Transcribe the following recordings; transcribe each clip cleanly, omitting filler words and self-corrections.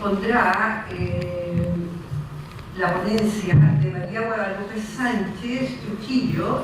expondrá la ponencia de María Guadalupe Sánchez Trujillo,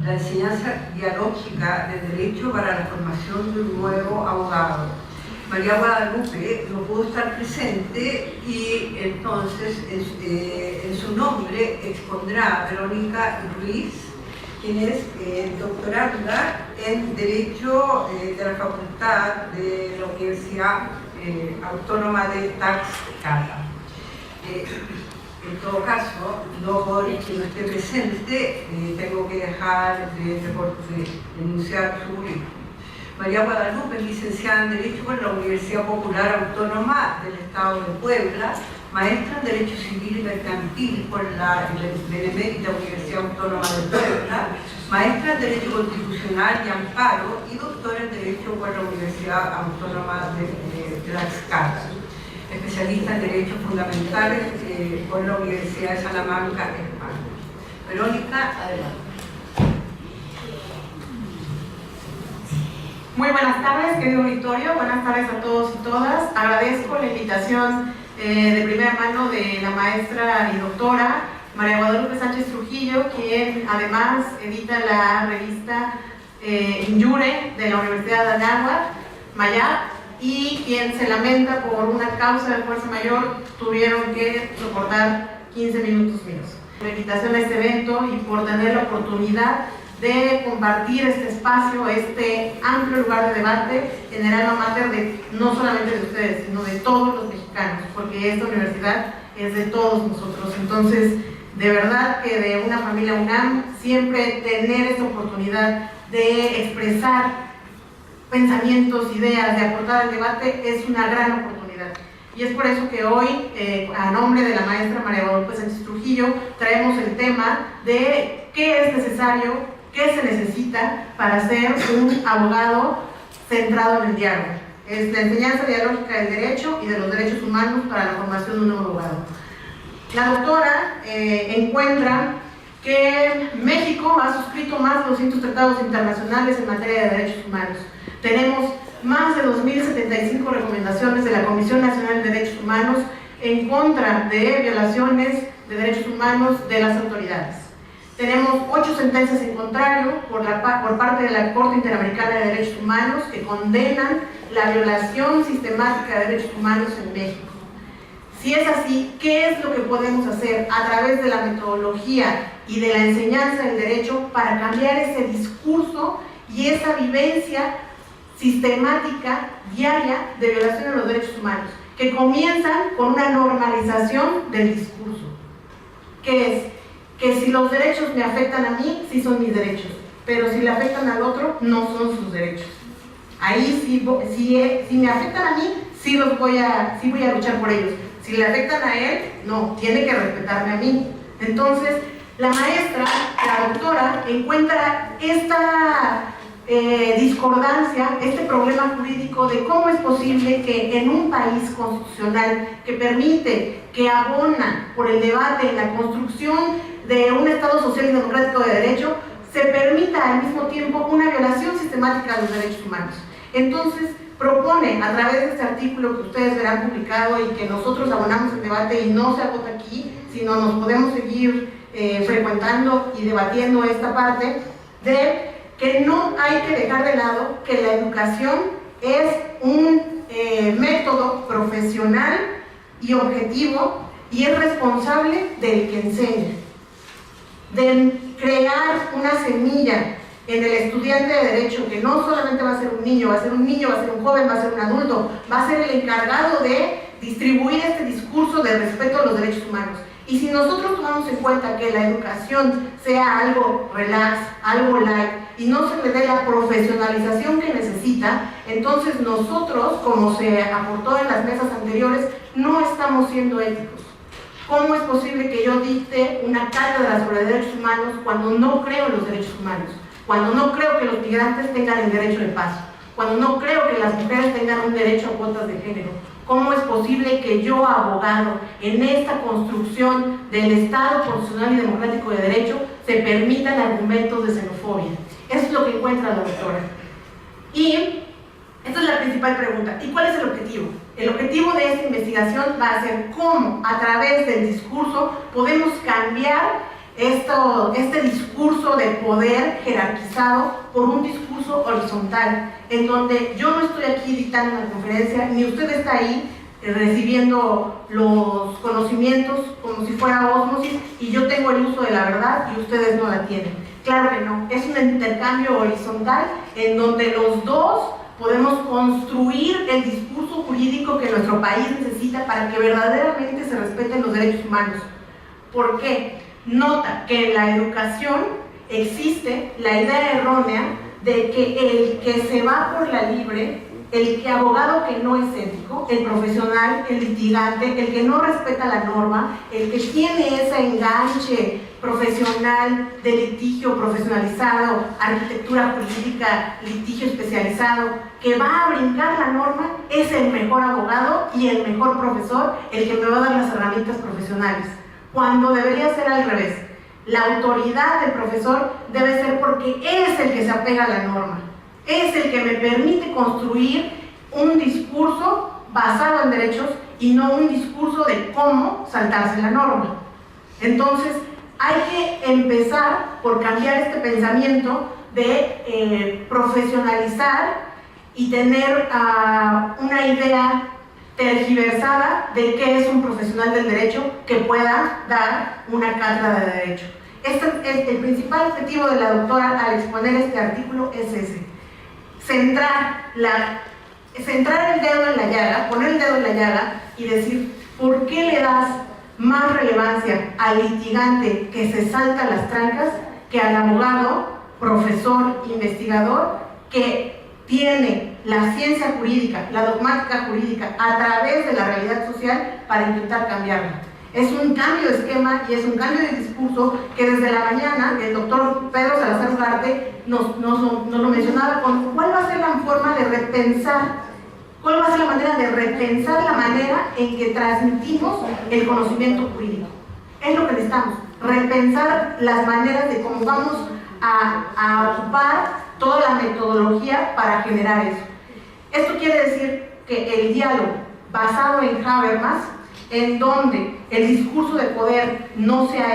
la enseñanza dialógica del derecho para la formación de un nuevo abogado. María Guadalupe no pudo estar presente y entonces en su nombre expondrá Verónica Ruiz, quien es doctoranda en Derecho de la Facultad de la Universidad Autónoma de Tlaxcala. En todo caso, no por que no esté presente, tengo que dejar de denunciar su currículum. María Guadalupe es licenciada en Derecho por la Universidad Popular Autónoma del Estado de Puebla, maestra en Derecho Civil y Mercantil por la Benemérita Universidad Autónoma de Puebla, maestra en Derecho Constitucional y Amparo y doctora en Derecho por la Universidad Autónoma de Tlaxcala. Especialista en Derechos Fundamentales por la Universidad de Salamanca, España. Verónica, adelante. Muy buenas tardes, querido auditorio, buenas tardes a todos y todas. Agradezco la invitación de primera mano de la maestra y doctora María Guadalupe Sánchez Trujillo, quien además edita la revista Inyure de la Universidad de Anáhuac, Mayap, y quien se lamenta por una causa de fuerza mayor, tuvieron que soportar 15 minutos míos. La invitación a este evento y por tener la oportunidad de compartir este espacio, este amplio lugar de debate en el alma mater de no solamente de ustedes, sino de todos los mexicanos, porque esta universidad es de todos nosotros. Entonces, de verdad que de una familia UNAM, siempre tener esta oportunidad de expresar pensamientos, ideas, de aportar al debate es una gran oportunidad. Y es por eso que hoy, a nombre de la maestra María Guadalupe Sánchez Trujillo, traemos el tema de qué es necesario, qué se necesita para ser un abogado centrado en el diálogo. Es la enseñanza dialógica del derecho y de los derechos humanos para la formación de un nuevo abogado. La doctora encuentra que México ha suscrito más de 200 tratados internacionales en materia de derechos humanos. Tenemos más de 2.075 recomendaciones de la Comisión Nacional de Derechos Humanos en contra de violaciones de derechos humanos de las autoridades. Tenemos 8 sentencias en contrario por parte de la Corte Interamericana de Derechos Humanos que condenan la violación sistemática de derechos humanos en México. Si es así, ¿qué es lo que podemos hacer a través de la metodología y de la enseñanza del derecho para cambiar ese discurso y esa vivencia sistemática, diaria, de violación de los derechos humanos, que comienzan con una normalización del discurso? ¿Qué es? Que si los derechos me afectan a mí, sí son mis derechos, pero si le afectan al otro, no son sus derechos. Ahí si me afectan a mí, sí voy a luchar por ellos. Si le afectan a él, no, tiene que respetarme a mí. Entonces, la maestra, la doctora, encuentra esta discordancia, este problema jurídico de cómo es posible que en un país constitucional que permite, que abona por el debate, la construcción de un Estado social y democrático de derecho, se permita al mismo tiempo una violación sistemática de los derechos humanos. Entonces, propone a través de este artículo que ustedes verán publicado y que nosotros abonamos el debate y no se agota aquí, sino nos podemos seguir frecuentando y debatiendo esta parte, de que no hay que dejar de lado que la educación es un método profesional y objetivo y es responsable del que enseña, de crear una semilla en el estudiante de derecho que no solamente va a ser un niño, va a ser un joven, va a ser un adulto, va a ser el encargado de distribuir este discurso de respeto a los derechos humanos. Y si nosotros tomamos en cuenta que la educación sea algo relax, algo light, y no se le dé la profesionalización que necesita, entonces nosotros, como se aportó en las mesas anteriores, no estamos siendo éticos. ¿Cómo es posible que yo dicte una cátedra sobre derechos humanos cuando no creo en los derechos humanos? Cuando no creo que los migrantes tengan el derecho de paso, cuando no creo que las mujeres tengan un derecho a cuotas de género. ¿Cómo es posible que yo, abogado, en esta construcción del Estado constitucional y democrático de derecho, se permitan argumentos de xenofobia? Eso es lo que encuentra la doctora. Y Esta es la principal pregunta. ¿Y cuál es el objetivo? El objetivo de esta investigación va a ser cómo, a través del discurso, podemos cambiar este discurso de poder jerarquizado por un discurso horizontal, en donde yo no estoy aquí dictando una conferencia, ni usted está ahí recibiendo los conocimientos como si fuera ósmosis y yo tengo el uso de la verdad y ustedes no la tienen. Claro que no, es un intercambio horizontal en donde los dos podemos construir el discurso jurídico que nuestro país necesita para que verdaderamente se respeten los derechos humanos. ¿Por qué? Nota que en la educación existe la idea errónea de que el que se va por la libre, el que abogado que no es ético, el profesional, el litigante, el que no respeta la norma, el que tiene ese enganche profesional de litigio profesionalizado, arquitectura jurídica, litigio especializado, que va a brincar la norma, es el mejor abogado y el mejor profesor, el que me va a dar las herramientas profesionales. Cuando debería ser al revés. La autoridad del profesor debe ser porque es el que se apega a la norma, es el que me permite construir un discurso basado en derechos y no un discurso de cómo saltarse la norma. Entonces, hay que empezar por cambiar este pensamiento de profesionalizar y tener una idea tergiversada de qué es un profesional del derecho que pueda dar una cátedra de derecho. El principal objetivo de la doctora al exponer este artículo es ese: centrar el dedo en la llaga, poner el dedo en la llaga y decir ¿por qué le das más relevancia al litigante que se salta las trancas que al abogado, profesor, investigador que tiene la ciencia jurídica, la dogmática jurídica a través de la realidad social para intentar cambiarla? Es un cambio de esquema y es un cambio de discurso que desde la mañana el doctor Pedro Salazar Ugarte nos lo mencionaba con cuál va a ser la forma de repensar, cuál va a ser la manera de repensar la manera en que transmitimos el conocimiento jurídico. Es lo que necesitamos, repensar las maneras de cómo vamos a ocupar toda la metodología para generar eso. Esto quiere decir que el diálogo basado en Habermas, en donde el discurso de poder no sea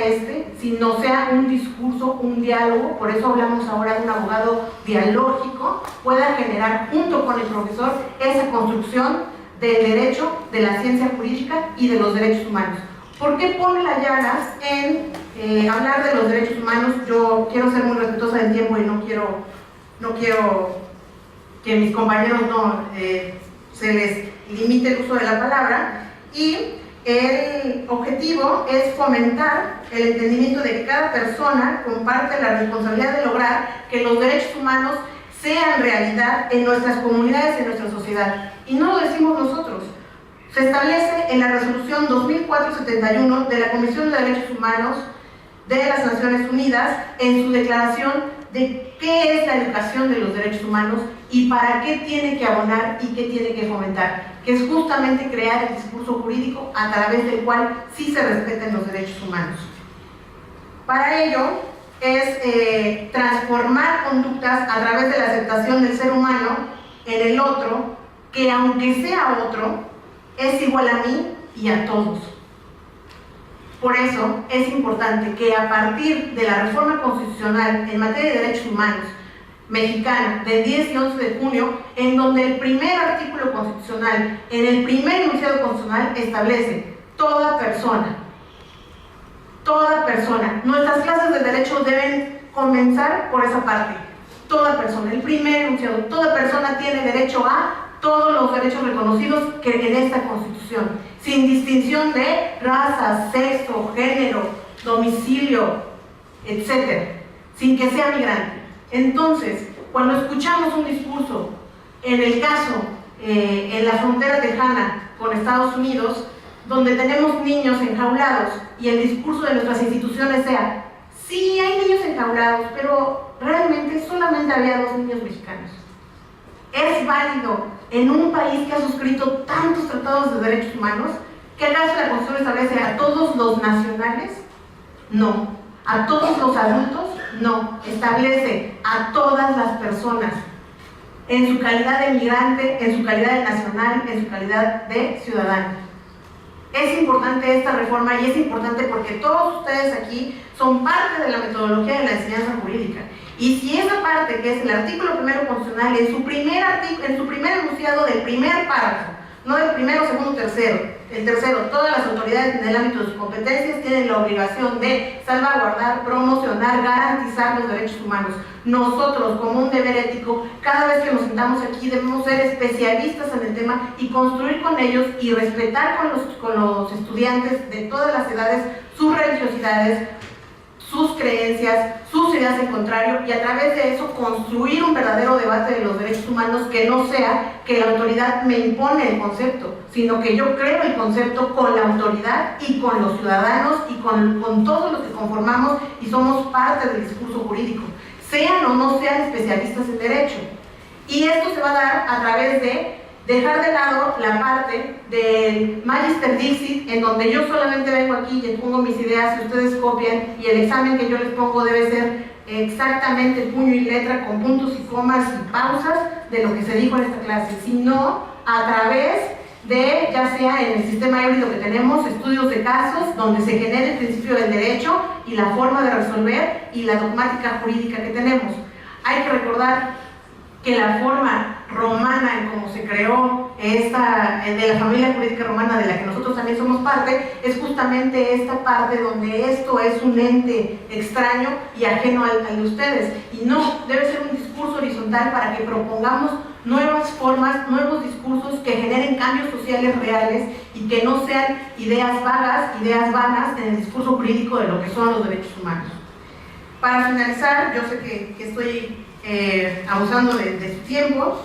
sino sea un discurso, un diálogo, por eso hablamos ahora de un abogado dialógico, pueda generar junto con el profesor esa construcción del derecho, de la ciencia jurídica y de los derechos humanos. ¿Por qué pone las llagas en hablar de los derechos humanos? Yo quiero ser muy respetuosa del tiempo y no quiero que mis compañeros se les limite el uso de la palabra, y el objetivo es fomentar el entendimiento de que cada persona comparte la responsabilidad de lograr que los derechos humanos sean realidad en nuestras comunidades, en nuestra sociedad. Y no lo decimos nosotros. Se establece en la resolución 2471 de la Comisión de Derechos Humanos de las Naciones Unidas en su declaración de qué es la educación de los derechos humanos y para qué tiene que abonar y qué tiene que fomentar, que es justamente crear el discurso jurídico a través del cual sí se respeten los derechos humanos. Para ello es transformar conductas a través de la aceptación del ser humano en el otro, que aunque sea otro, es igual a mí y a todos. Por eso es importante que a partir de la reforma constitucional en materia de derechos humanos mexicana del 10 y 11 de junio, en donde el primer artículo constitucional, en el primer enunciado constitucional, establece toda persona, nuestras clases de derecho deben comenzar por esa parte, toda persona, el primer enunciado, toda persona tiene derecho a todos los derechos reconocidos que en esta Constitución, sin distinción de raza, sexo, género, domicilio, etc., sin que sea migrante. Entonces, cuando escuchamos un discurso, en el caso, en la frontera tejana con Estados Unidos, donde tenemos niños enjaulados y el discurso de nuestras instituciones sea, sí, hay niños enjaulados, pero realmente solamente había 2 niños mexicanos. ¿Es válido en un país que ha suscrito tantos tratados de derechos humanos? ¿Que acaso la Constitución establece a todos los nacionales? No. ¿A todos los adultos? No. Establece a todas las personas. en su calidad de migrante, en su calidad de nacional, en su calidad de ciudadano. Es importante esta reforma y es importante porque todos ustedes aquí son parte de la metodología de la enseñanza jurídica. Y si esa parte, que es el artículo primero constitucional, en su primer enunciado del primer párrafo, no del primero, segundo, tercero, el tercero, todas las autoridades en el ámbito de sus competencias tienen la obligación de salvaguardar, promocionar, garantizar los derechos humanos. Nosotros, como un deber ético, cada vez que nos sentamos aquí debemos ser especialistas en el tema y construir con ellos y respetar con los estudiantes de todas las edades sus religiosidades, sus creencias, sus ideas en contrario, y a través de eso construir un verdadero debate de los derechos humanos que no sea que la autoridad me impone el concepto, sino que yo creo el concepto con la autoridad y con los ciudadanos y con todos los que conformamos y somos parte del discurso jurídico, sean o no sean especialistas en derecho. Y esto se va a dar a través de dejar de lado la parte del Magister Dixit, en donde yo solamente vengo aquí y les pongo mis ideas y ustedes copian, y el examen que yo les pongo debe ser exactamente puño y letra, con puntos y comas y pausas de lo que se dijo en esta clase, sino a través de, ya sea en el sistema híbrido que tenemos, estudios de casos, donde se genere el principio del derecho y la forma de resolver y la dogmática jurídica que tenemos. Hay que recordar que la forma romana en cómo se creó de la familia jurídica romana de la que nosotros también somos parte, es justamente esta parte donde esto es un ente extraño y ajeno al de ustedes. Y no, debe ser un discurso horizontal para que propongamos nuevas formas, nuevos discursos que generen cambios sociales reales y que no sean ideas vagas, ideas vanas en el discurso jurídico de lo que son los derechos humanos. Para finalizar, yo sé que estoy abusando de su tiempo.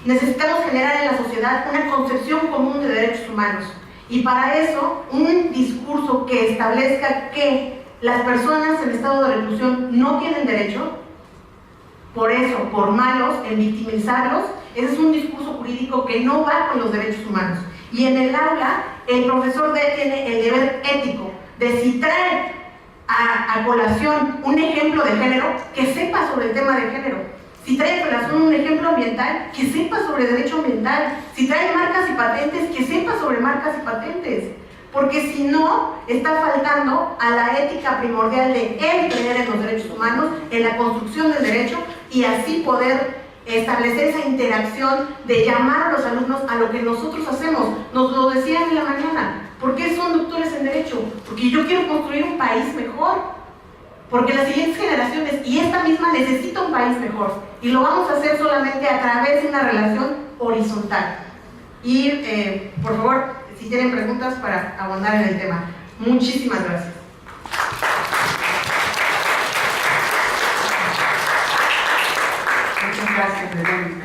Necesitamos generar en la sociedad una concepción común de derechos humanos y para eso un discurso que establezca que las personas en estado de reclusión no tienen derecho, por eso, por malos, en victimizarlos. Ese es un discurso jurídico que no va con los derechos humanos. Y en el aula, el profesor tiene el deber ético de si trae a colación un ejemplo de género, que sepa sobre el tema de género. Si trae a colación un ejemplo ambiental, que sepa sobre derecho ambiental. Si trae marcas y patentes, que sepa sobre marcas y patentes. Porque si no, está faltando a la ética primordial de él creer en los derechos humanos, en la construcción del derecho, y así poder establecer esa interacción de llamar a los alumnos a lo que nosotros hacemos. Nos lo decían en la mañana. ¿Por qué son doctores en Derecho? Porque yo quiero construir un país mejor. Porque las siguientes generaciones y esta misma necesita un país mejor. Y lo vamos a hacer solamente a través de una relación horizontal. Y, por favor, si tienen preguntas para abundar en el tema. Muchísimas gracias. Muchas gracias, Verónica.